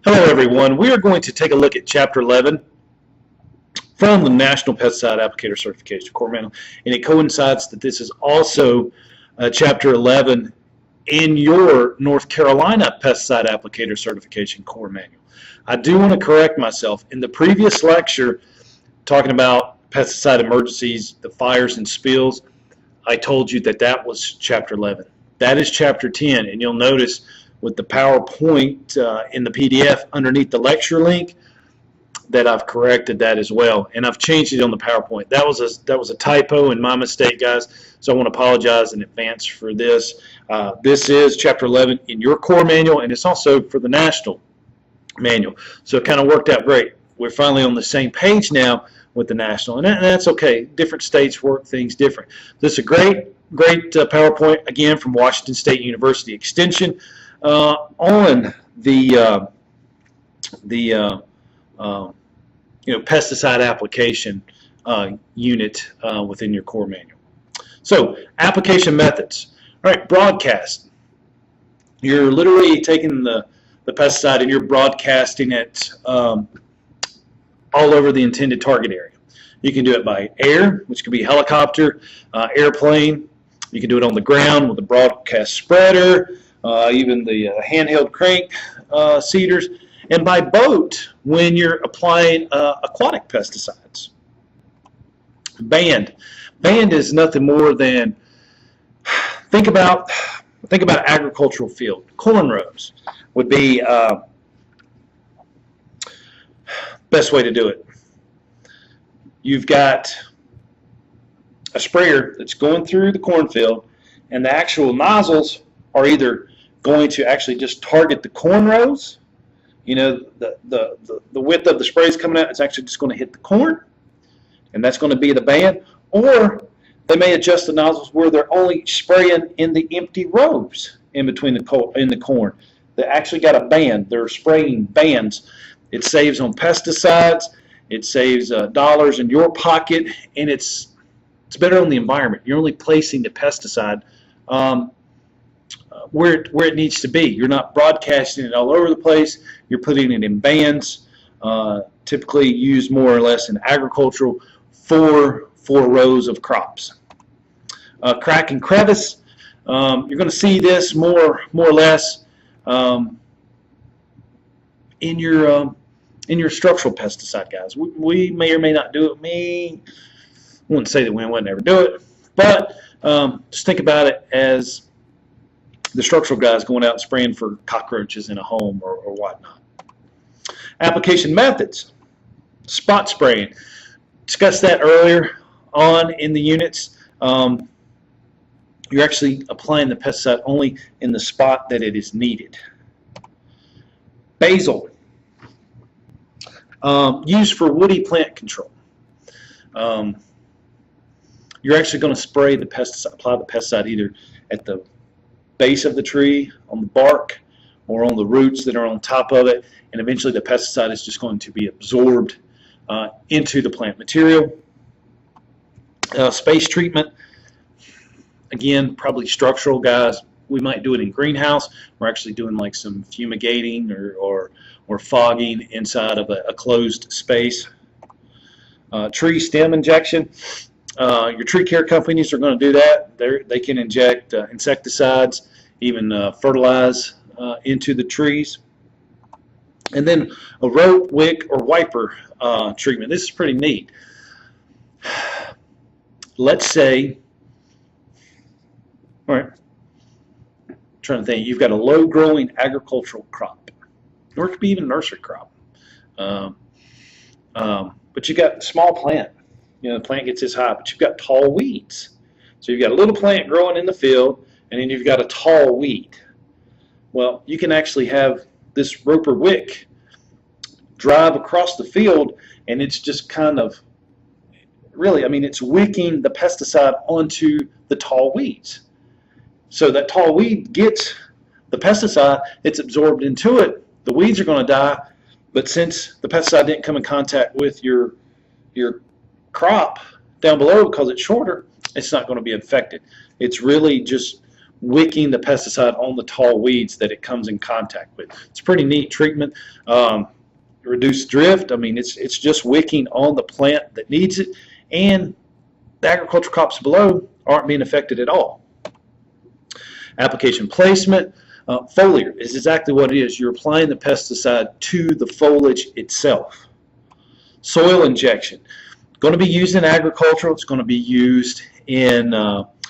Hello everyone. We are going to take a look at Chapter 11 from the National Pesticide Applicator Certification Core Manual, and it coincides that this is also Chapter 11 in your North Carolina Pesticide Applicator Certification Core Manual. I do want to correct myself. In the previous lecture, talking about pesticide emergencies, the fires and spills, I told you that that was Chapter 11. That is Chapter 10, and you'll notice with the PowerPoint in the PDF underneath the lecture link that I've corrected that as well, and I've changed it on the PowerPoint. That was a typo and my mistake, guys, so I want to apologize in advance for this. This is Chapter 11 in your core manual, and it's also for the national manual, so it kind of worked out great. We're finally on the same page now with the national, and that's okay. Different states work things different. This is a great PowerPoint, again, from Washington State University Extension, on the pesticide application unit within your core manual. So, application methods. All right, broadcast. You're literally taking the pesticide and you're broadcasting it all over the intended target area. You can do it by air, which could be helicopter, airplane. You can do it on the ground with a broadcast spreader, even the handheld crank seeders, and by boat when you're applying aquatic pesticides. Band is nothing more than think about agricultural field. Corn rows would be best way to do it. You've got a sprayer that's going through the cornfield, and the actual nozzles are either going to actually just target the corn rows. You know, the width of the spray is coming out, it's actually just going to hit the corn, and that's going to be the band. Or they may adjust the nozzles where they're only spraying in the empty rows in between the corn. They actually got a band. They're spraying bands. It saves on pesticides. It saves dollars in your pocket, and it's better on the environment. You're only placing the pesticide where it needs to be. You're not broadcasting it all over the place. You're putting it in bands, typically used more or less in agricultural for rows of crops. Crack and crevice. You're going to see this more or less in your structural pesticide, guys. We may or may not do it. I wouldn't say that we would never do it, but just think about it as the structural guys going out and spraying for cockroaches in a home or whatnot. Application methods. Spot spraying. Discussed that earlier on in the units. You're actually applying the pesticide only in the spot that it is needed. Basil. Used for woody plant control. You're actually going to spray the pesticide, apply the pesticide either at the base of the tree, on the bark, or on the roots that are on top of it, and eventually the pesticide is just going to be absorbed into the plant material. Space treatment, again, probably structural, guys. We might do it in greenhouse. We're actually doing like some fumigating or fogging inside of a closed space. Tree stem injection. Your tree care companies are going to do that. They can inject insecticides, even fertilize into the trees. And then a rope, wick, or wiper treatment. This is pretty neat. Let's say, all right, I'm trying to think, you've got a low-growing agricultural crop, or it could be even a nursery crop. But you got a small plant. You know, the plant gets this high, but you've got tall weeds. So you've got a little plant growing in the field, and then you've got a tall weed. Well, you can actually have this rope or wick drive across the field, and it's just kind of, really, I mean, it's wicking the pesticide onto the tall weeds. So that tall weed gets the pesticide, it's absorbed into it, the weeds are going to die, but since the pesticide didn't come in contact with your crop down below because it's shorter, it's not going to be affected. It's really just wicking the pesticide on the tall weeds that it comes in contact with. It's a pretty neat treatment. Reduce drift. I mean, it's just wicking on the plant that needs it, and the agricultural crops below aren't being affected at all. Application placement. Foliar is exactly what it is. You're applying the pesticide to the foliage itself. Soil injection. Going to be used in agricultural. It's going to be used in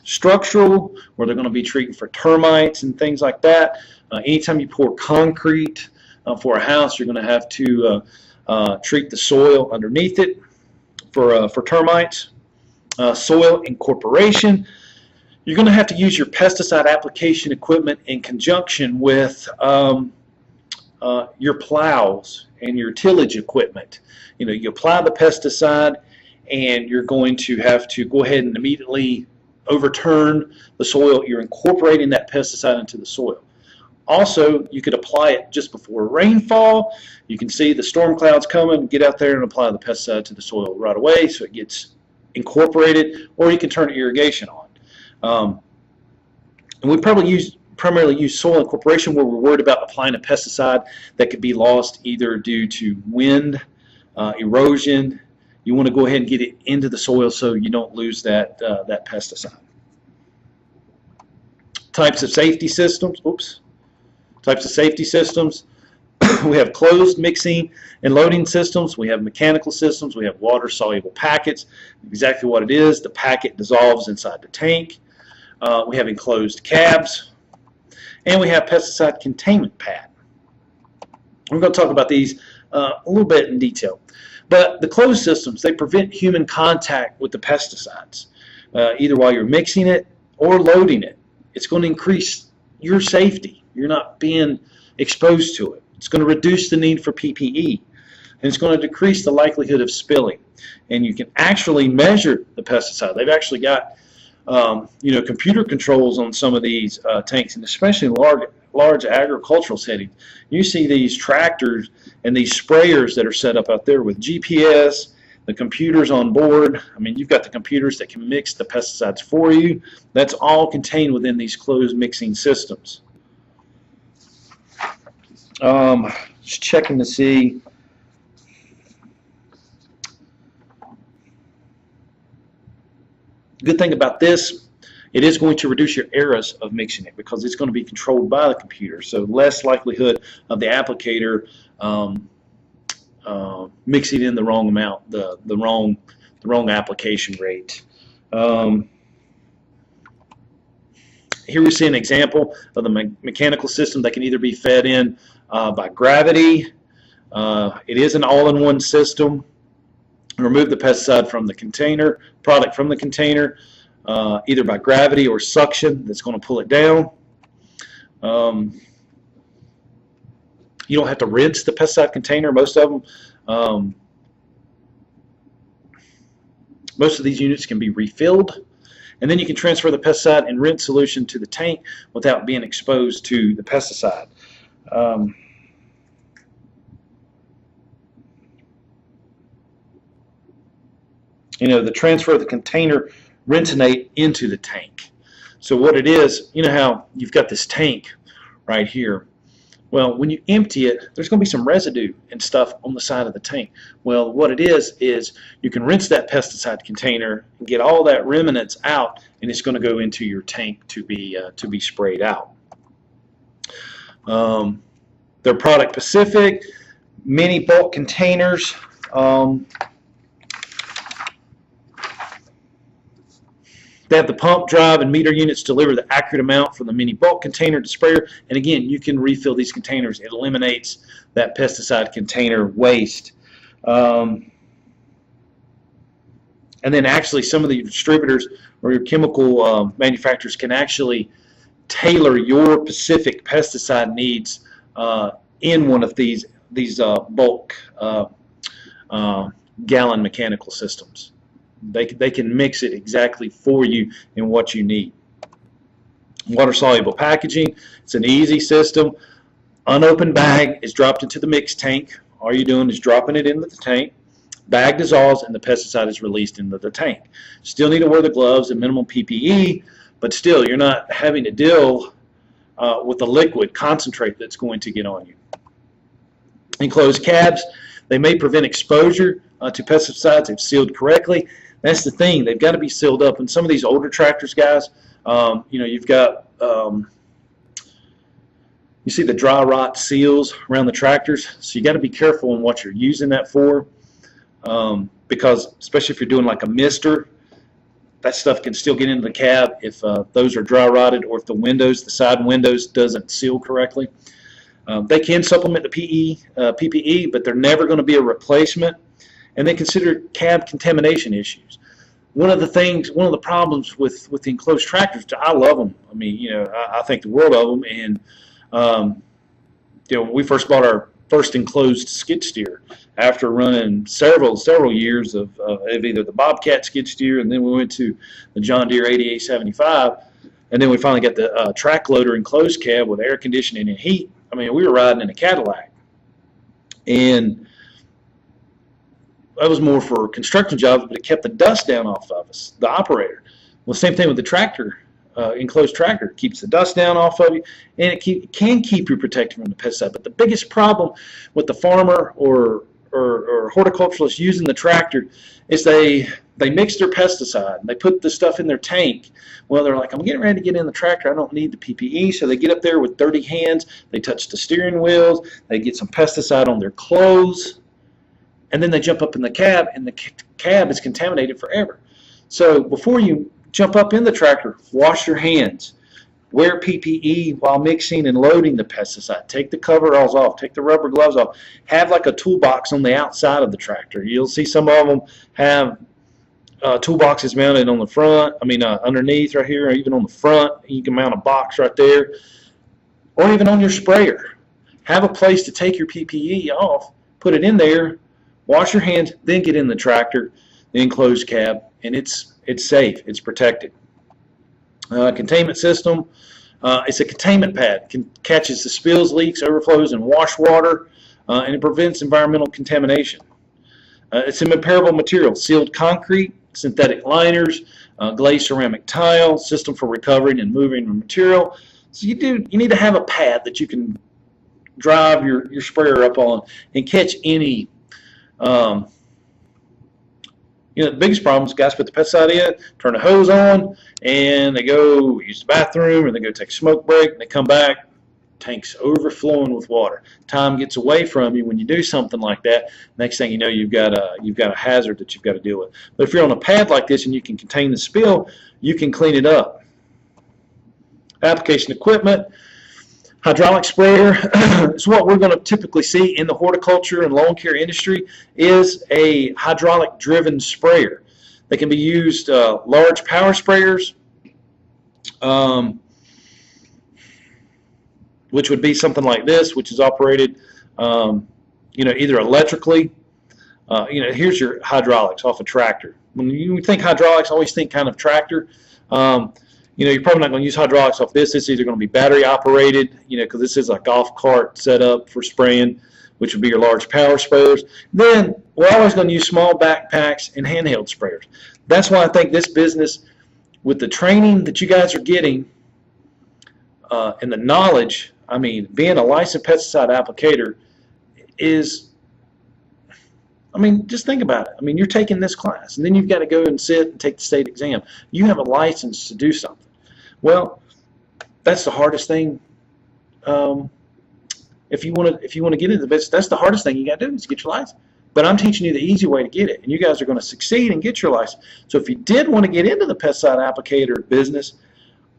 structural, where they're going to be treating for termites and things like that. Anytime you pour concrete for a house, you're going to have to treat the soil underneath it for termites. Soil incorporation. You're going to have to use your pesticide application equipment in conjunction with your plows and your tillage equipment. You know, you apply the pesticide, and you're going to have to go ahead and immediately overturn the soil. You're incorporating that pesticide into the soil. Also, you could apply it just before rainfall. You can see the storm clouds coming, get out there and apply the pesticide to the soil right away so it gets incorporated, or you can turn irrigation on. And we primarily use soil incorporation where we're worried about applying a pesticide that could be lost either due to wind, erosion. You want to go ahead and get it into the soil so you don't lose that pesticide. Types of safety systems. Types of safety systems. We have closed mixing and loading systems. We have mechanical systems. We have water-soluble packets. Exactly what it is. The packet dissolves inside the tank. We have enclosed cabs. And we have pesticide containment pad. We're going to talk about these a little bit in detail. But the closed systems, they prevent human contact with the pesticides, either while you're mixing it or loading it. It's going to increase your safety. You're not being exposed to it. It's going to reduce the need for PPE, and it's going to decrease the likelihood of spilling. And you can actually measure the pesticide. They've actually got computer controls on some of these tanks, and especially large agricultural settings. You see these tractors and these sprayers that are set up out there with GPS, the computers on board. I mean, you've got the computers that can mix the pesticides for you. That's all contained within these closed mixing systems. Just checking to see. Good thing about this, it is going to reduce your errors of mixing it because it's going to be controlled by the computer, so less likelihood of the applicator mixing in the wrong amount, the wrong application rate. Here we see an example of the mechanical system that can either be fed in by gravity. It is an all-in-one system. Remove the pesticide from the container, product from the container, either by gravity or suction that's going to pull it down. You don't have to rinse the pesticide container. Most of them, most of these units can be refilled, and then you can transfer the pesticide and rinse solution to the tank without being exposed to the pesticide. The transfer of the container rinsinate into the tank. So what it is, you know how you've got this tank right here. Well, when you empty it, there's going to be some residue and stuff on the side of the tank. Well, what it is you can rinse that pesticide container and get all that remnants out, and it's going to go into your tank to be sprayed out. They're product specific, mini bulk containers. They have the pump, drive, and meter units deliver the accurate amount from the mini bulk container to sprayer. And again, you can refill these containers. It eliminates that pesticide container waste. And then actually some of the distributors or your chemical manufacturers can actually tailor your specific pesticide needs in one of these bulk gallon mechanical systems. They can mix it exactly for you and what you need. Water-soluble packaging. It's an easy system. Unopened bag is dropped into the mix tank. All you're doing is dropping it into the tank. Bag dissolves and the pesticide is released into the tank. Still need to wear the gloves and minimum PPE, but still you're not having to deal with the liquid concentrate that's going to get on you. Enclosed cabs, they may prevent exposure to pesticides if sealed correctly. That's the thing, they've got to be sealed up. And some of these older tractors, guys, you've got you see the dry rot seals around the tractors, so you got to be careful in what you're using that for, because especially if you're doing like a mister, that stuff can still get into the cab if those are dry rotted, or if the side windows doesn't seal correctly. They can supplement the PPE, but they're never going to be a replacement, and they consider cab contamination issues. One of the problems with the enclosed tractors, I love them. I mean, I think the world of them. And when we first bought our first enclosed skid steer, after running several years of either the Bobcat skid steer, and then we went to the John Deere 8875, and then we finally got the track loader enclosed cab with air conditioning and heat. I mean, we were riding in a Cadillac, and that was more for construction jobs, but it kept the dust down off of us, the operator. Well, same thing with the tractor, enclosed tractor. It keeps the dust down off of you, and it can keep you protected from the pesticide. But the biggest problem with the farmer or horticulturalist using the tractor is they mix their pesticide, and they put the stuff in their tank. Well, they're like, I'm getting ready to get in the tractor, I don't need the PPE, so they get up there with dirty hands, they touch the steering wheels, they get some pesticide on their clothes, and then they jump up in the cab, and the cab is contaminated forever. So before you jump up in the tractor, wash your hands. Wear PPE while mixing and loading the pesticide. Take the coveralls off. Take the rubber gloves off. Have like a toolbox on the outside of the tractor. You'll see some of them have toolboxes mounted on the front. Underneath right here, or even on the front. You can mount a box right there. Or even on your sprayer. Have a place to take your PPE off. Put it in there. Wash your hands. Then get in the tractor, the enclosed cab, and it's safe. It's protected. Containment system. It's a containment pad. Catches the spills, leaks, overflows, and wash water, and it prevents environmental contamination. It's an impermeable material. Sealed concrete, synthetic liners, glazed ceramic tile, system for recovering and moving the material. So you need to have a pad that you can drive your sprayer up on and catch any. The biggest problem is guys put the pesticide in, turn the hose on, and they go use the bathroom, or they go take a smoke break, and they come back, tank's overflowing with water. Time gets away from you when you do something like that. Next thing you know, you've got a hazard that you've got to deal with. But if you're on a pad like this and you can contain the spill, you can clean it up. Application equipment. Hydraulic sprayer is what we're going to typically see in the horticulture and lawn care industry, is a hydraulic driven sprayer. They can be used large power sprayers, which would be something like this, which is operated either electrically. Here's your hydraulics off a tractor. When you think hydraulics, always think kind of tractor. You're probably not going to use hydraulics off this. This is either going to be battery operated, because this is a golf cart setup for spraying, which would be your large power sprayers. Then we're always going to use small backpacks and handheld sprayers. That's why I think this business, with the training that you guys are getting and the knowledge, being a licensed pesticide applicator is, just think about it. You're taking this class, and then you've got to go and sit and take the state exam. You have a license to do something. Well, that's the hardest thing. If you want to get into the business, that's the hardest thing you got to do, is get your license. But I'm teaching you the easy way to get it, and you guys are going to succeed and get your license. So if you did want to get into the pesticide applicator business,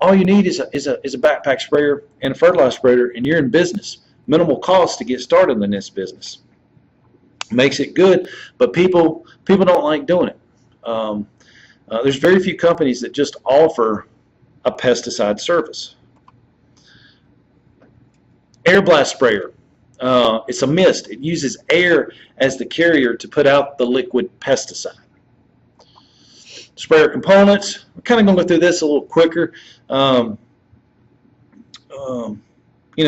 all you need is a backpack sprayer and a fertilizer sprayer, and you're in business. Minimal cost to get started in this business. Makes it good, but people don't like doing it. There's very few companies that just offer a pesticide service. Air blast sprayer. It's a mist. It uses air as the carrier to put out the liquid pesticide. Sprayer components. We're kind of going to go through this a little quicker.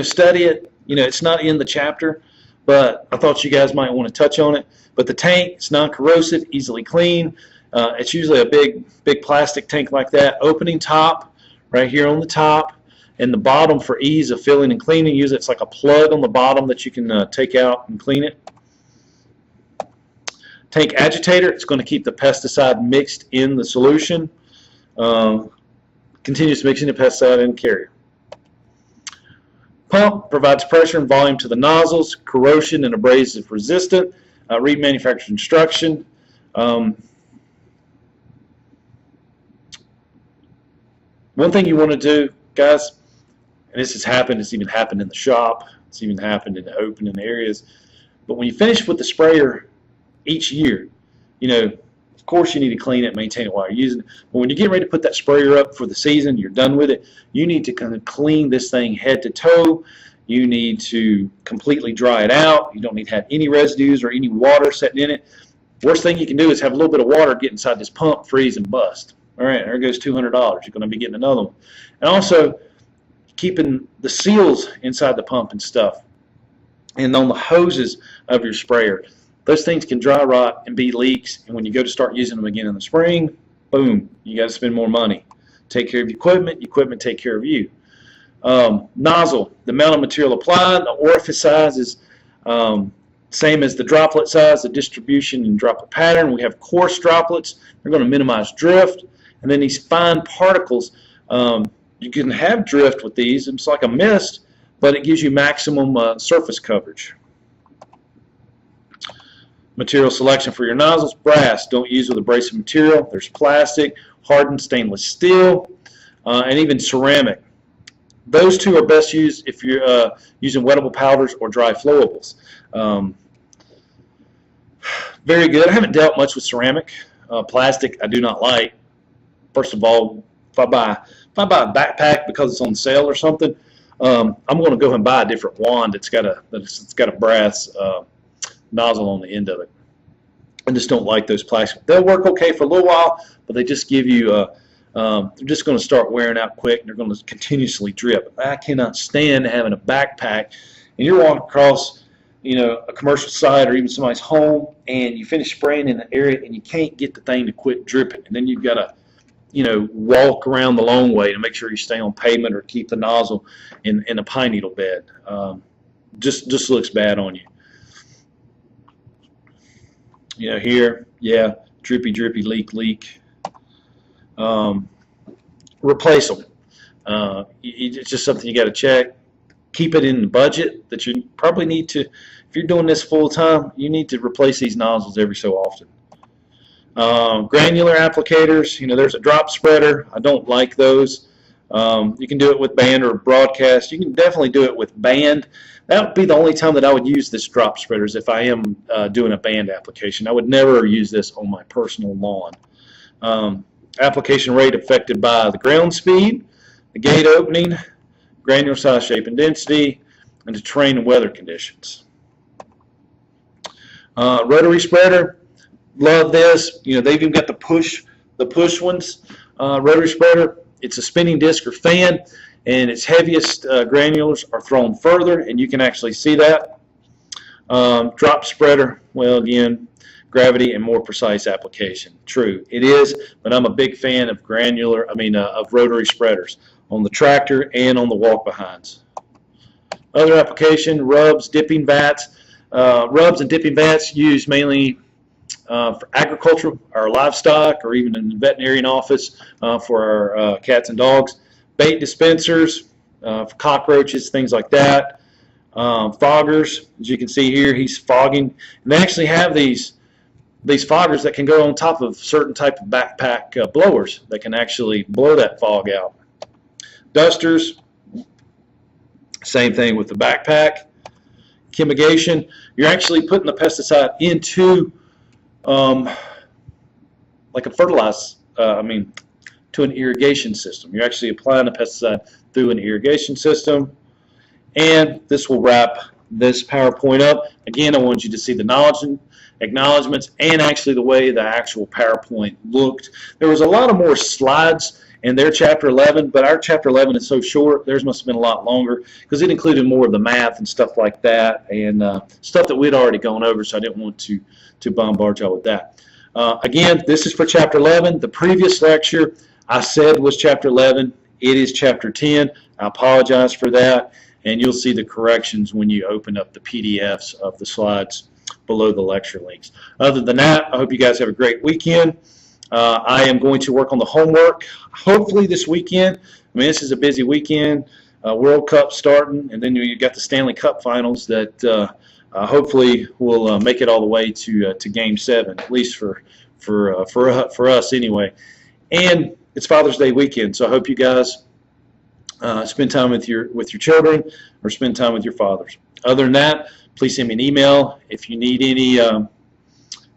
Study it. It's not in the chapter, but I thought you guys might want to touch on it. But the tank, it's non-corrosive, easily clean. It's usually a big plastic tank like that. Opening top, right here on the top, and the bottom for ease of filling and cleaning. Use it's like a plug on the bottom that you can take out and clean it. Tank agitator, it's going to keep the pesticide mixed in the solution. Continuous mixing the pesticide in the carrier. Pump provides pressure and volume to the nozzles, corrosion and abrasive resistant. Read manufacturer's instruction. One thing you want to do, guys, and this has happened, it's even happened in the shop, it's even happened in the open areas, but when you finish with the sprayer each year, you know, of course you need to clean it, maintain it while you're using it, but when you get ready to put that sprayer up for the season, you're done with it, you need to kind of clean this thing head to toe. You need to completely dry it out. You don't need to have any residues or any water sitting in it. Worst thing you can do is have a little bit of water get inside this pump, freeze, and bust. All right, there goes $200. You're going to be getting another one. And also, keeping the seals inside the pump and stuff, and on the hoses of your sprayer. Those things can dry rot and be leaks, and when you go to start using them again in the spring, boom, you got to spend more money. Take care of your equipment take care of you. Nozzle, the amount of material applied, the orifice size is same as the droplet size, the distribution and droplet pattern. We have coarse droplets, they're going to minimize drift, and then these fine particles, you can have drift with these, it's like a mist, but it gives you maximum surface coverage. Material selection for your nozzles, brass, don't use with abrasive material. There's plastic, hardened stainless steel, and even ceramic. Those two are best used if you're using wettable powders or dry flowables. Very good. I haven't dealt much with ceramic. Plastic I do not like. First of all, if I buy a backpack because it's on sale or something, I'm going to go and buy a different wand that's got a brass nozzle on the end of it. I just don't like those plastic. They'll work okay for a little while, but they just give you they're just going to start wearing out quick, and they're going to continuously drip. I cannot stand having a backpack, and you're walking across, you know, a commercial site or even somebody's home, and you finish spraying in the area, and you can't get the thing to quit dripping, and then you've got to, you know, walk around the long way to make sure you stay on pavement or keep the nozzle in a pine needle bed. Just looks bad on you. You know, here, yeah, drippy, leak. Replace them. It's just something you got to check. Keep it in the budget that you probably need to. If you're doing this full time, you need to replace these nozzles every so often. Granular applicators, you know, there's a drop spreader. I don't like those. You can do it with band or broadcast. You can definitely do it with band. That would be the only time that I would use this drop spreader is if I am doing a band application. I would never use this on my personal lawn. Application rate affected by the ground speed, the gate opening, granular size, shape, and density, and the terrain and weather conditions. Rotary spreader, love this. You know, they've even got the push ones. Rotary spreader, it's a spinning disc or fan, and its heaviest granulars are thrown further, and you can actually see that. Drop spreader, well, again, gravity and more precise application. True, it is, but I'm a big fan of of rotary spreaders on the tractor and on the walk-behinds. Other application, rubs, dipping vats. Rubs and dipping vats used mainly for agriculture, our livestock, or even in the veterinarian office for our cats and dogs. Bait dispensers for cockroaches, things like that. Foggers, as you can see here, he's fogging. And they actually have these foggers that can go on top of certain type of backpack blowers that can actually blow that fog out. Dusters, same thing with the backpack. Chemigation, you're actually putting the pesticide into like a fertilizer, to an irrigation system. You're actually applying the pesticide through an irrigation system. And this will wrap this PowerPoint up. Again, I want you to see the knowledge and acknowledgments and actually the way the actual PowerPoint looked. There was a lot of more slides in their Chapter 11, but our Chapter 11 is so short, theirs must have been a lot longer because it included more of the math and stuff like that and stuff that we'd already gone over, so I didn't want to bombard y'all with that. Again, this is for Chapter 11. The previous lecture I said was Chapter 11. It is Chapter 10. I apologize for that, and you'll see the corrections when you open up the PDFs of the slides below the lecture links. Other than that, I hope you guys have a great weekend. I am going to work on the homework hopefully this weekend. I mean, this is a busy weekend. World Cup starting, and then you got the Stanley Cup Finals that hopefully will make it all the way to Game 7, at least for us anyway. And it's Father's Day weekend, so I hope you guys spend time with your children or spend time with your fathers. Other than that, please send me an email if you need any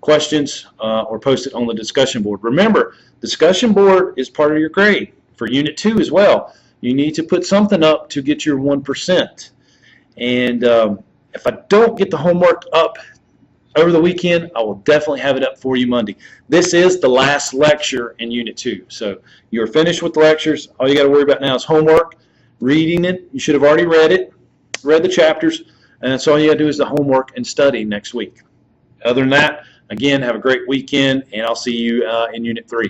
questions or post it on the discussion board. Remember, discussion board is part of your grade for Unit 2 as well. You need to put something up to get your 1%. And if I don't get the homework up over the weekend, I will definitely have it up for you Monday. This is the last lecture in Unit 2. So you're finished with the lectures. All you got to worry about now is homework, reading it. You should have already read it, read the chapters, and so all you got to do is the homework and study next week. Other than that, again, have a great weekend, and I'll see you in Unit 3.